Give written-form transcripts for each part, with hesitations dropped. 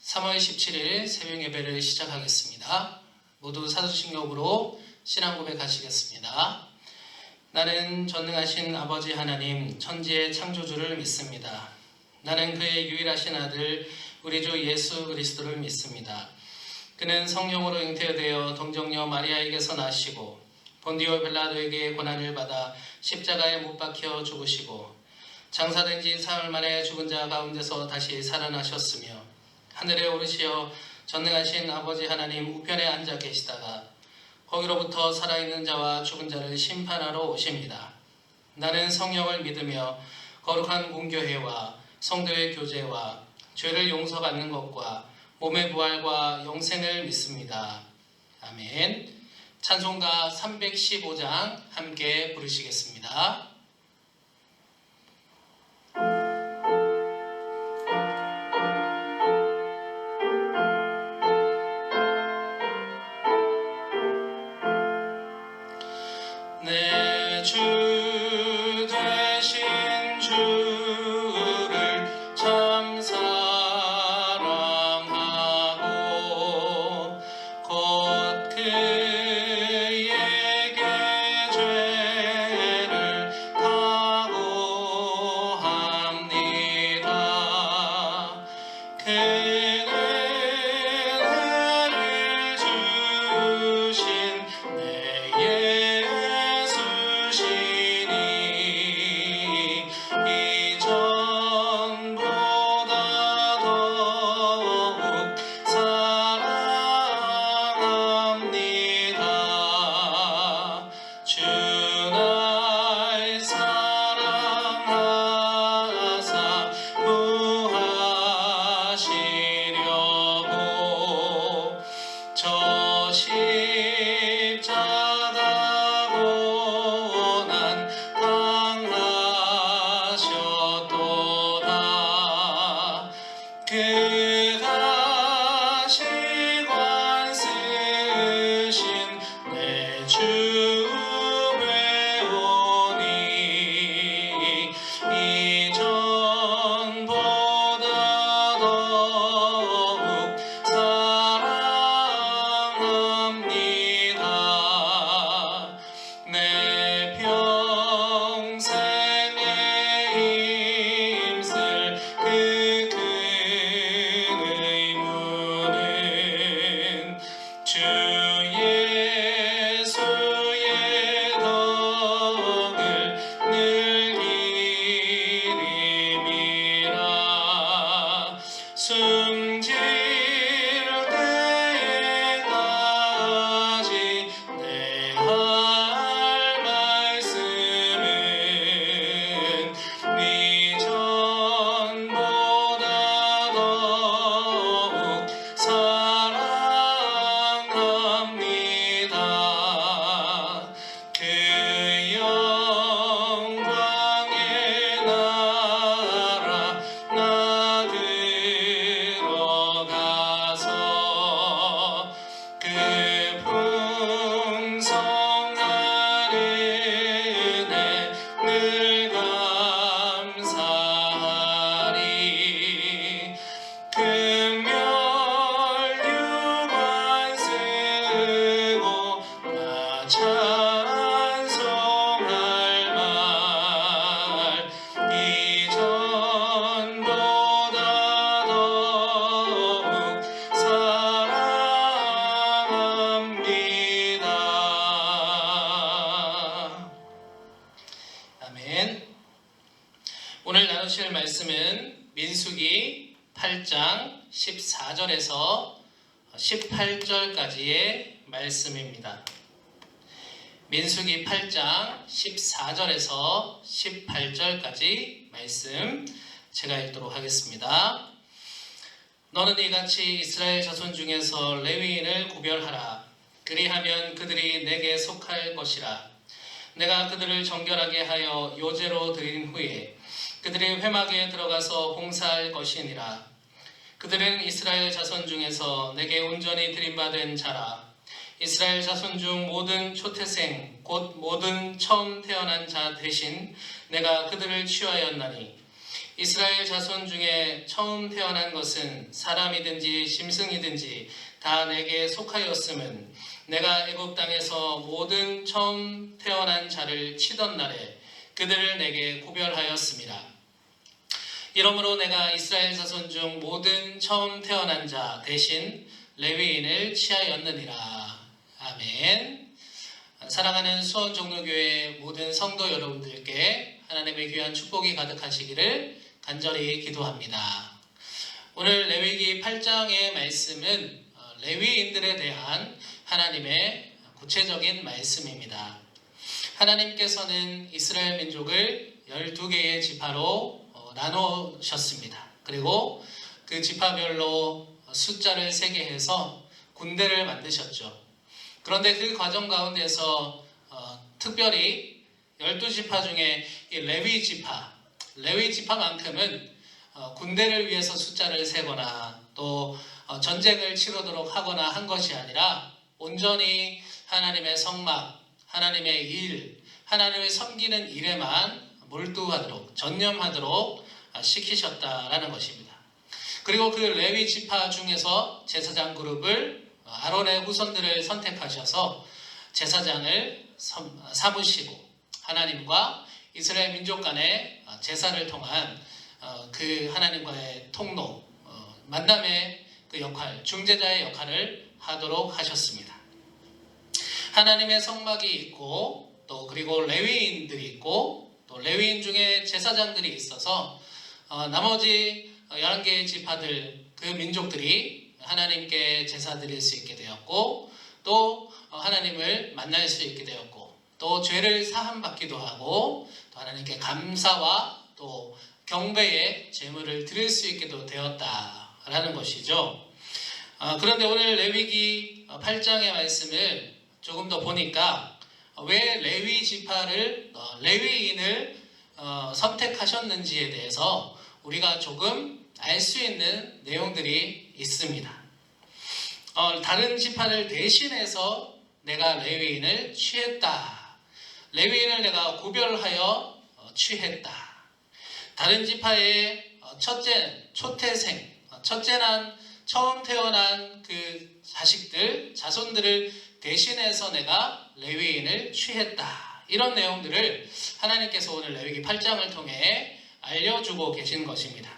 3월 17일 새벽 예배를 시작하겠습니다. 모두 사도신경으로 신앙 고백하시겠습니다. 나는 전능하신 아버지 하나님 천지의 창조주를 믿습니다. 나는 그의 유일하신 아들 우리 주 예수 그리스도를 믿습니다. 그는 성령으로 잉태되어 동정녀 마리아에게서 나시고 본디오 빌라도에게 고난을 받아 십자가에 못 박혀 죽으시고 장사된 지 사흘 만에 죽은 자 가운데서 다시 살아나셨으며 하늘에 오르시어 전능하신 아버지 하나님 우편에 앉아 계시다가 거기로부터 살아있는 자와 죽은 자를 심판하러 오십니다. 나는 성령을 믿으며 거룩한 공교회와 성도의 교제와 죄를 용서받는 것과 몸의 부활과 영생을 믿습니다. 아멘. 찬송가 315장 함께 부르시겠습니다. 내 주 되신 주를 참 사랑하고 곧 그에게 죄를 각오합니다. 그는 은혜를 주신 내 이전보다 더욱 사랑합니다. 주 날 사랑하사 구하시려고 저 십자가 고난 당하셨도다. 그가 시관 쓰신 내 주 배우니 이전보다 더욱 사랑합니다. 내 평생에 힘쓸 그 큰 의무는 주 예수의 덕을 늘 기림이라. 숨질 때까지 내 할 말씀은 이전보다 더욱 사랑합니다. 그 영광의 나라 나 들어가서 그 풍성한 은혜 늘 감사하리. 금멸 유관 쓰고 나 찬송할 말 이전보다 더욱 사랑합니다. 아멘. 오늘 나누실 말씀은 민수기 8장 14절에서 18절까지의 말씀입니다. 민수기 8장 14절에서 18절까지 말씀 제가 읽도록 하겠습니다. 너는 이같이 이스라엘 자손 중에서 레위인을 구별하라. 그리하면 그들이 내게 속할 것이라. 내가 그들을 정결하게 하여 요제로 드린 후에 그들이 회막에 들어가서 봉사할 것이니라. 그들은 이스라엘 자손 중에서 내게 온전히 드림받은 자라. 이스라엘 자손 중 모든 초태생 곧 모든 처음 태어난 자 대신 내가 그들을 취하였나니 이스라엘 자손 중에 처음 태어난 것은 사람이든지 짐승이든지 다 내게 속하였음은 내가 애굽 땅에서 모든 처음 태어난 자를 치던 날에 그들을 내게 구별하였습니다. 이러므로 내가 이스라엘 자손 중 모든 처음 태어난 자 대신 레위인을 취하였느니라. 아멘. 사랑하는 수원종로교회 모든 성도 여러분들께 하나님의 귀한 축복이 가득하시기를 간절히 기도합니다. 오늘 레위기 8장의 말씀은 레위인들에 대한 하나님의 구체적인 말씀입니다. 하나님께서는 이스라엘 민족을 12개의 지파로 나누셨습니다. 그리고 그 지파별로 숫자를 세게 해서 군대를 만드셨죠. 그런데 그 과정 가운데서 특별히 12지파 중에 이 레위 지파만큼은 군대를 위해서 숫자를 세거나 또 전쟁을 치르도록 하거나 한 것이 아니라 온전히 하나님의 성막, 하나님의 일, 하나님을 섬기는 일에만 몰두하도록, 전념하도록 시키셨다라는 것입니다. 그리고 그 레위 지파 중에서 제사장 그룹을 아론의 후손들을 선택하셔서 제사장을 삼으시고 하나님과 이스라엘 민족 간의 제사를 통한 그 하나님과의 통로, 만남의 그 역할, 중재자의 역할을 하도록 하셨습니다. 하나님의 성막이 있고 또 그리고 레위인들이 있고 또 레위인 중에 제사장들이 있어서 나머지 11개의 지파들, 그 민족들이 하나님께 제사 드릴 수 있게 되었고 또 하나님을 만날 수 있게 되었고 또 죄를 사함받기도 하고 또 하나님께 감사와 또 경배의 제물을 드릴 수 있게도 되었다라는 것이죠. 그런데 오늘 레위기 8장의 말씀을 조금 더 보니까 왜 레위 지파를 레위인을 선택하셨는지에 대해서 우리가 조금 알 수 있는 내용들이 있습니다. 다른 지파를 대신해서 내가 레위인을 취했다. 레위인을 내가 구별하여 취했다. 다른 지파의 초태생, 첫째난 처음 태어난 그 자손들을 대신해서 내가 레위인을 취했다. 이런 내용들을 하나님께서 오늘 레위기 8장을 통해 알려주고 계신 것입니다.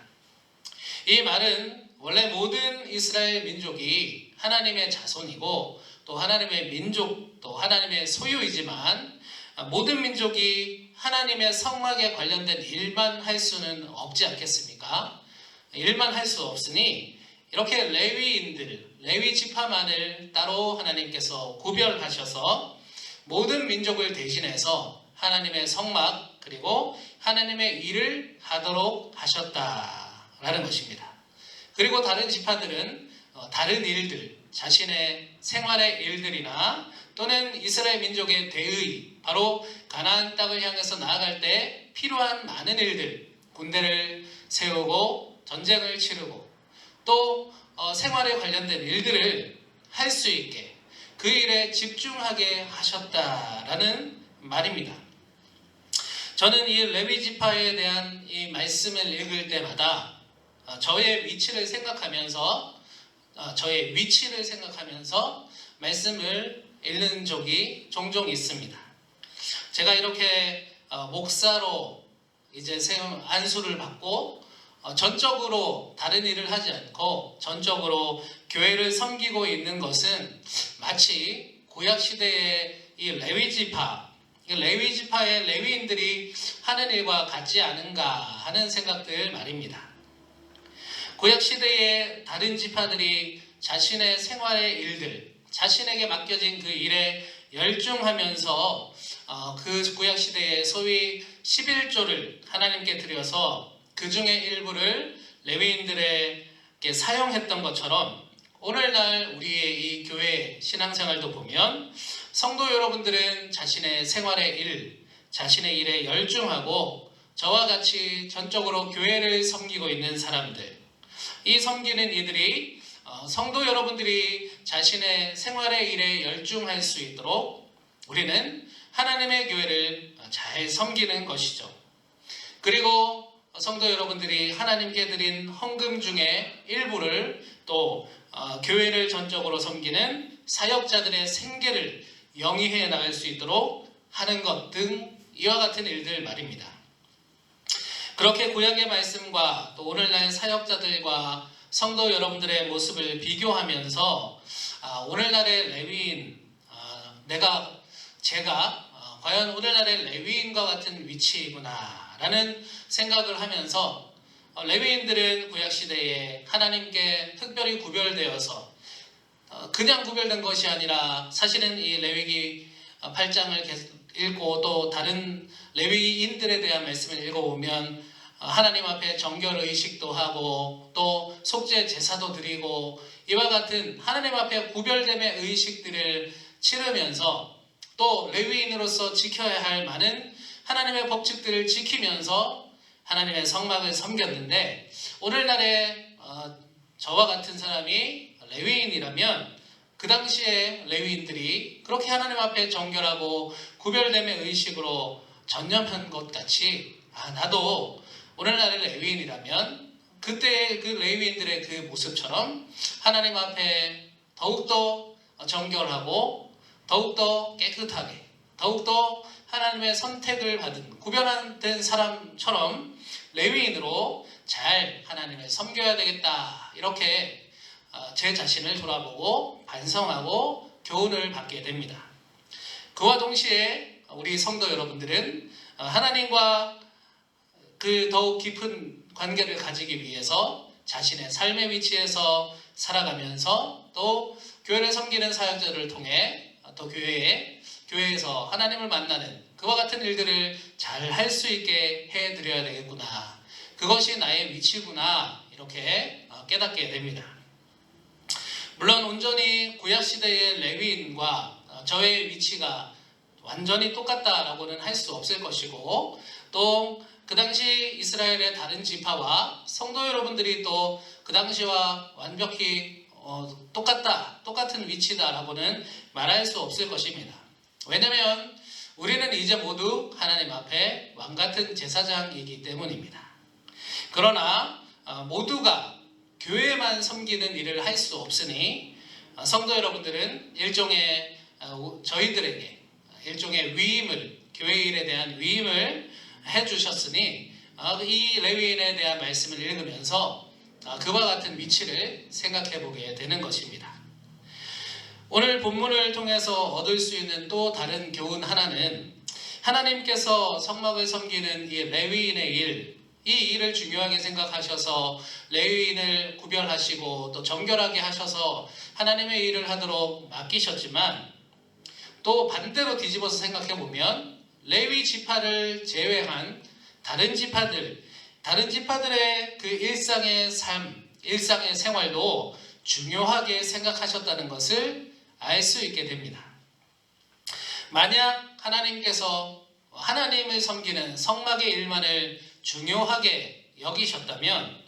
이 말은 원래 모든 이스라엘 민족이 하나님의 자손이고 또 하나님의 민족, 또 하나님의 소유이지만 모든 민족이 하나님의 성막에 관련된 일만 할 수는 없지 않겠습니까? 일만 할 수 없으니 이렇게 레위 지파만을 따로 하나님께서 구별하셔서 모든 민족을 대신해서 하나님의 성막 그리고 하나님의 일을 하도록 하셨다라는 것입니다. 그리고 다른 지파들은 다른 일들, 자신의 생활의 일들이나 또는 이스라엘 민족의 대의, 바로 가나안 땅을 향해서 나아갈 때 필요한 많은 일들, 군대를 세우고 전쟁을 치르고 또 생활에 관련된 일들을 할 수 있게 그 일에 집중하게 하셨다라는 말입니다. 저는 이 레위 지파에 대한 이 말씀을 읽을 때마다 저의 위치를 생각하면서 말씀을 읽는 적이 종종 있습니다. 제가 이렇게 목사로 이제 안수를 받고 전적으로 다른 일을 하지 않고 전적으로 교회를 섬기고 있는 것은 마치 구약 시대의 이 레위 지파의 레위인들이 하는 일과 같지 않은가 하는 생각들 말입니다. 구약 시대의 다른 지파들이 자신의 생활의 일들, 자신에게 맡겨진 그 일에 열중하면서 그 구약 시대의 소위 11조를 하나님께 드려서 그 중에 일부를 레위인들에게 사용했던 것처럼 오늘날 우리의 이 교회 신앙생활도 보면 성도 여러분들은 자신의 생활의 일, 자신의 일에 열중하고 저와 같이 전적으로 교회를 섬기고 있는 사람들, 이 섬기는 이들이 성도 여러분들이 자신의 생활의 일에 열중할 수 있도록 우리는 하나님의 교회를 잘 섬기는 것이죠. 그리고 성도 여러분들이 하나님께 드린 헌금 중에 일부를 또 교회를 전적으로 섬기는 사역자들의 생계를 영위해 나갈 수 있도록 하는 것 등 이와 같은 일들 말입니다. 그렇게 구약의 말씀과 또 오늘날 사역자들과 성도 여러분들의 모습을 비교하면서 오늘날의 레위인, 제가 과연 오늘날의 레위인과 같은 위치이구나 라는 생각을 하면서 레위인들은 구약시대에 하나님께 특별히 구별되어서 그냥 구별된 것이 아니라 사실은 이 레위기 8장을 읽고 또 다른 레위인들에 대한 말씀을 읽어보면 하나님 앞에 정결 의식도 하고 또 속죄 제사도 드리고 이와 같은 하나님 앞에 구별됨의 의식들을 치르면서 또 레위인으로서 지켜야 할 많은 하나님의 법칙들을 지키면서 하나님의 성막을 섬겼는데 오늘날의 저와 같은 사람이 레위인이라면 그 당시에 레위인들이 그렇게 하나님 앞에 정결하고 구별됨의 의식으로 전념한 것 같이 나도 오늘날의 레위인이라면 그때의 그 레위인들의 그 모습처럼 하나님 앞에 더욱더 정결하고 더욱더 깨끗하게 더욱더 하나님의 선택을 받은 구별된 사람처럼 레위인으로 잘 하나님을 섬겨야 되겠다 이렇게 제 자신을 돌아보고 반성하고 교훈을 받게 됩니다. 그와 동시에 우리 성도 여러분들은 하나님과 그 더욱 깊은 관계를 가지기 위해서 자신의 삶의 위치에서 살아가면서 또 교회를 섬기는 사역자들을 통해 또 교회에서 하나님을 만나는 그와 같은 일들을 잘 할 수 있게 해드려야 되겠구나. 그것이 나의 위치구나. 이렇게 깨닫게 됩니다. 물론 온전히 구약시대의 레위인과 저의 위치가 완전히 똑같다라고는 할 수 없을 것이고 또 그 당시 이스라엘의 다른 지파와 성도 여러분들이 또 그 당시와 완벽히 똑같은 위치다라고는 말할 수 없을 것입니다. 왜냐하면 우리는 이제 모두 하나님 앞에 왕같은 제사장이기 때문입니다. 그러나 모두가 교회만 섬기는 일을 할 수 없으니 성도 여러분들은 일종의 저희들에게 일종의 위임을 교회 일에 대한 위임을 해주셨으니 이 레위인에 대한 말씀을 읽으면서 그와 같은 위치를 생각해 보게 되는 것입니다. 오늘 본문을 통해서 얻을 수 있는 또 다른 교훈 하나는 하나님께서 성막을 섬기는 이 레위인의 일, 이 일을 중요하게 생각하셔서 레위인을 구별하시고 또 정결하게 하셔서 하나님의 일을 하도록 맡기셨지만 또 반대로 뒤집어서 생각해 보면 레위 지파를 제외한 다른 지파들의 그 일상의 삶, 일상의 생활도 중요하게 생각하셨다는 것을 알 수 있게 됩니다. 만약 하나님께서 하나님을 섬기는 성막의 일만을 중요하게 여기셨다면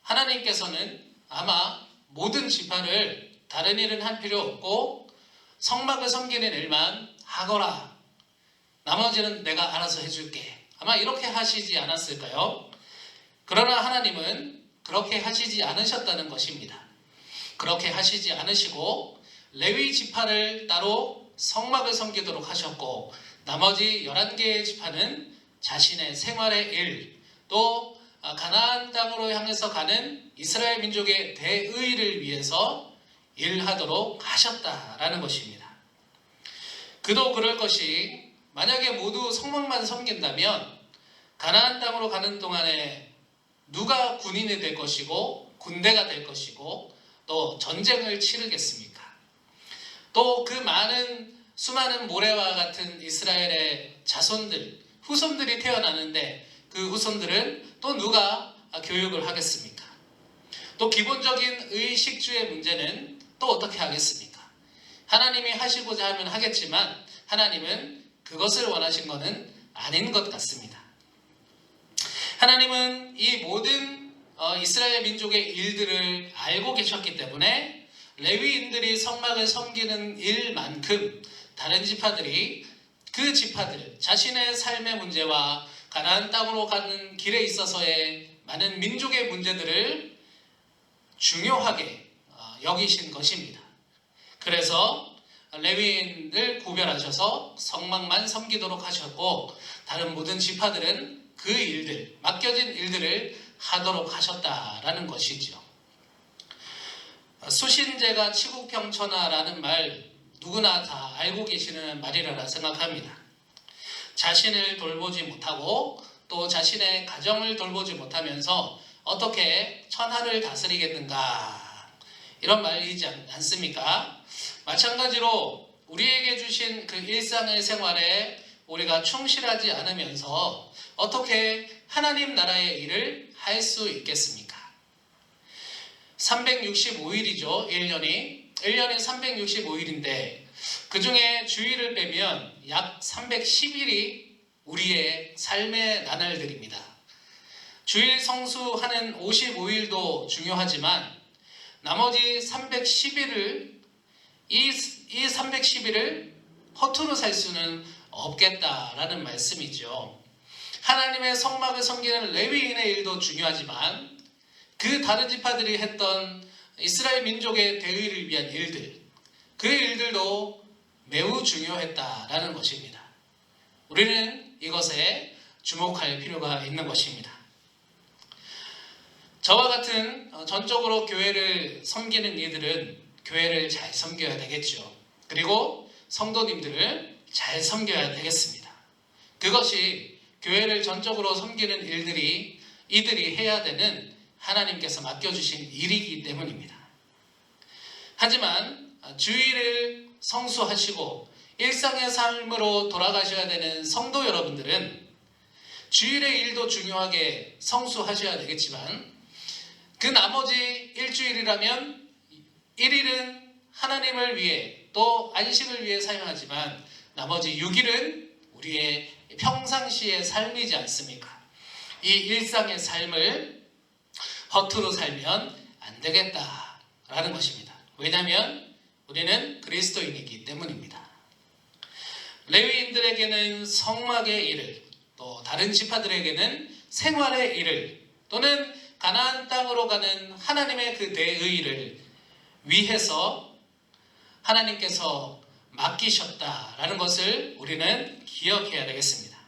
하나님께서는 아마 모든 지파를 다른 일은 할 필요 없고 성막을 섬기는 일만 하거라. 나머지는 내가 알아서 해줄게. 아마 이렇게 하시지 않았을까요? 그러나 하나님은 그렇게 하시지 않으셨다는 것입니다. 그렇게 하시지 않으시고 레위 지파를 따로 성막을 섬기도록 하셨고 나머지 11개의 지파는 자신의 생활의 일, 또 가나안 땅으로 향해서 가는 이스라엘 민족의 대의를 위해서 일하도록 하셨다라는 것입니다. 그도 그럴 것이 만약에 모두 성막만 섬긴다면 가나안 땅으로 가는 동안에 누가 군인이 될 것이고 군대가 될 것이고 또 전쟁을 치르겠습니까? 또 그 수많은 모래와 같은 이스라엘의 자손들, 후손들이 태어나는데 그 후손들은 또 누가 교육을 하겠습니까? 또 기본적인 의식주의 문제는 또 어떻게 하겠습니까? 하나님이 하시고자 하면 하겠지만 하나님은 그것을 원하신 것은 아닌 것 같습니다. 하나님은 이 모든 이스라엘 민족의 일들을 알고 계셨기 때문에 레위인들이 성막을 섬기는 일만큼 다른 지파들이 그 지파들 자신의 삶의 문제와 가나안 땅으로 가는 길에 있어서의 많은 민족의 문제들을 중요하게 여기신 것입니다. 그래서 레위인을 구별하셔서 성막만 섬기도록 하셨고 다른 모든 지파들은 그 일들, 맡겨진 일들을 하도록 하셨다라는 것이죠. 수신제가 치국평천하라는 말 누구나 다 알고 계시는 말이라 생각합니다. 자신을 돌보지 못하고 또 자신의 가정을 돌보지 못하면서 어떻게 천하를 다스리겠는가, 이런 말이지 않습니까? 마찬가지로 우리에게 주신 그 일상의 생활에 우리가 충실하지 않으면서 어떻게 하나님 나라의 일을 할 수 있겠습니까? 365일이죠. 1년이 365일인데 그 중에 주일을 빼면 약 310일이 우리의 삶의 나날들입니다. 주일 성수하는 55일도 중요하지만 나머지 310일을 이 310일을 허투루 살 수는 없겠다라는 말씀이죠. 하나님의 성막을 섬기는 레위인의 일도 중요하지만 그 다른 지파들이 했던 이스라엘 민족의 대의를 위한 일들, 그 일들도 매우 중요했다라는 것입니다. 우리는 이것에 주목할 필요가 있는 것입니다. 저와 같은 전적으로 교회를 섬기는 이들은 교회를 잘 섬겨야 되겠죠. 그리고 성도님들을 잘 섬겨야 되겠습니다. 그것이 교회를 전적으로 섬기는 이들이 해야 되는 하나님께서 맡겨주신 일이기 때문입니다. 하지만 주일을 성수하시고 일상의 삶으로 돌아가셔야 되는 성도 여러분들은 주일의 일도 중요하게 성수하셔야 되겠지만 그 나머지 일주일이라면 1일은 하나님을 위해 또 안식을 위해 사용하지만 나머지 6일은 우리의 평상시의 삶이지 않습니까? 이 일상의 삶을 허투루 살면 안 되겠다라는 것입니다. 왜냐하면 우리는 그리스도인이기 때문입니다. 레위인들에게는 성막의 일을, 또 다른 지파들에게는 생활의 일을, 또는 가나안 땅으로 가는 하나님의 그 대의를 위해서 하나님께서 맡기셨다라는 것을 우리는 기억해야 되겠습니다.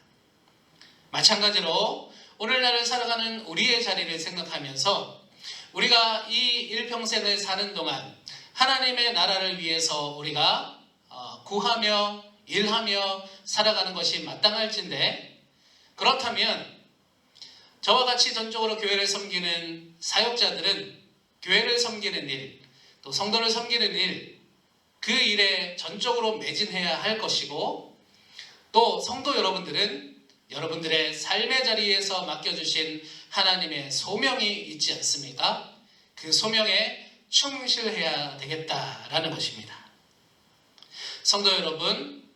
마찬가지로 오늘날을 살아가는 우리의 자리를 생각하면서 우리가 이 일평생을 사는 동안 하나님의 나라를 위해서 우리가 구하며 일하며 살아가는 것이 마땅할진데, 그렇다면 저와 같이 전적으로 교회를 섬기는 사역자들은 교회를 섬기는 일, 또 성도를 섬기는 일, 그 일에 전적으로 매진해야 할 것이고, 또 성도 여러분들은 여러분들의 삶의 자리에서 맡겨주신 하나님의 소명이 있지 않습니까? 그 소명에 충실해야 되겠다라는 것입니다. 성도 여러분,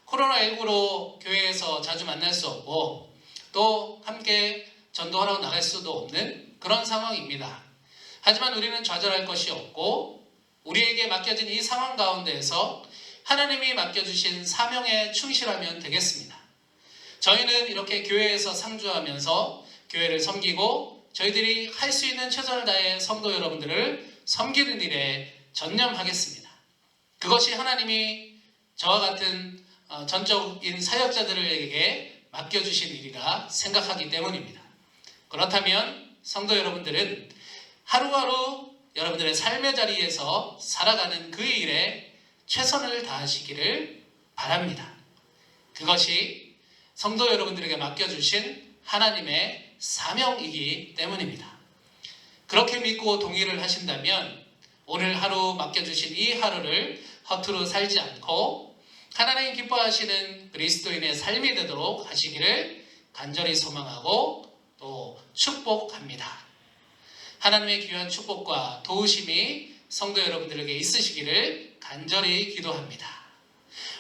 코로나19로 교회에서 자주 만날 수 없고 또 함께 전도하러 나갈 수도 없는 그런 상황입니다. 하지만 우리는 좌절할 것이 없고 우리에게 맡겨진 이 상황 가운데에서 하나님이 맡겨주신 사명에 충실하면 되겠습니다. 저희는 이렇게 교회에서 상주하면서 교회를 섬기고 저희들이 할 수 있는 최선을 다해 성도 여러분들을 섬기는 일에 전념하겠습니다. 그것이 하나님이 저와 같은 전적인 사역자들에게 맡겨주신 일이라 생각하기 때문입니다. 그렇다면 성도 여러분들은 하루하루 여러분들의 삶의 자리에서 살아가는 그 일에 최선을 다하시기를 바랍니다. 그것이 성도 여러분들에게 맡겨주신 하나님의 사명이기 때문입니다. 그렇게 믿고 동의를 하신다면 오늘 하루 맡겨주신 이 하루를 허투루 살지 않고 하나님 기뻐하시는 그리스도인의 삶이 되도록 하시기를 간절히 소망하고 또 축복합니다. 하나님의 귀한 축복과 도우심이 성도 여러분들에게 있으시기를 간절히 기도합니다.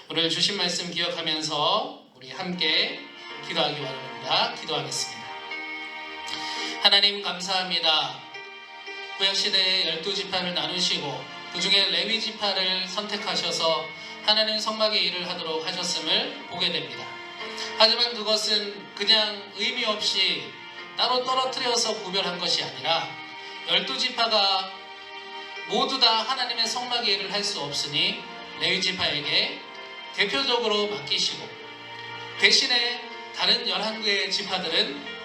오늘 주신 말씀 기억하면서 우리 함께 기도하기 바랍니다. 기도하겠습니다. 하나님 감사합니다. 구약시대에 12지파를 나누시고 그 중에 레위지파를 선택하셔서 하나님 성막의 일을 하도록 하셨음을 보게 됩니다. 하지만 그것은 그냥 의미 없이 따로 떨어뜨려서 구별한 것이 아니라 12지파가 모두 다 하나님의 성막의 일을 할 수 없으니 레위지파에게 대표적으로 맡기시고, 대신에 다른 11개의 지파들은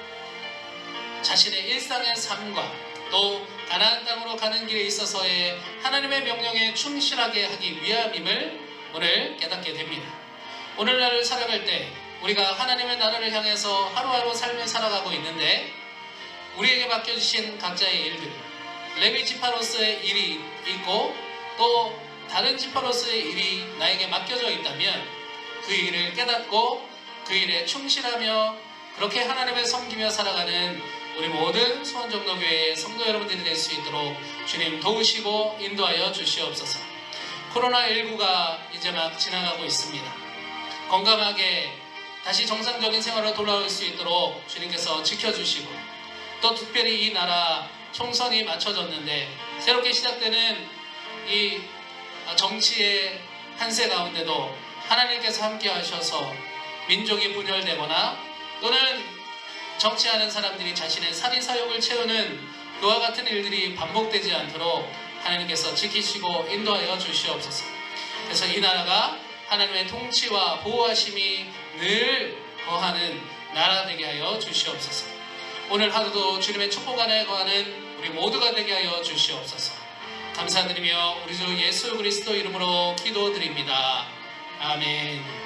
자신의 일상의 삶과 또 가나안 땅으로 가는 길에 있어서의 하나님의 명령에 충실하게 하기 위함임을 오늘 깨닫게 됩니다. 오늘날을 살아갈 때 우리가 하나님의 나라를 향해서 하루하루 삶을 살아가고 있는데, 우리에게 맡겨주신 각자의 일들, 레위 지파로서의 일이 있고 또 다른 지파로서의 일이 나에게 맡겨져 있다면 그 일을 깨닫고 그 일에 충실하며 그렇게 하나님을 섬기며 살아가는 우리 모든 수원정로교회의 성도 여러분들이 될 수 있도록 주님 도우시고 인도하여 주시옵소서. 코로나19가 이제 막 지나가고 있습니다. 건강하게 다시 정상적인 생활로 돌아올 수 있도록 주님께서 지켜주시고, 또 특별히 이 나라 총선이 맞춰졌는데 새롭게 시작되는 이 정치의 한세 가운데도 하나님께서 함께 하셔서 민족이 분열되거나 또는 정치하는 사람들이 자신의 살인사욕을 채우는 그와 같은 일들이 반복되지 않도록 하나님께서 지키시고 인도하여 주시옵소서. 그래서 이 나라가 하나님의 통치와 보호하심이 늘 거하는 나라 되게 하여 주시옵소서. 오늘 하루도 주님의 축복 안에 거하는 우리 모두가 되게 하여 주시옵소서. 감사드리며 우리 주 예수 그리스도 이름으로 기도드립니다. 아멘.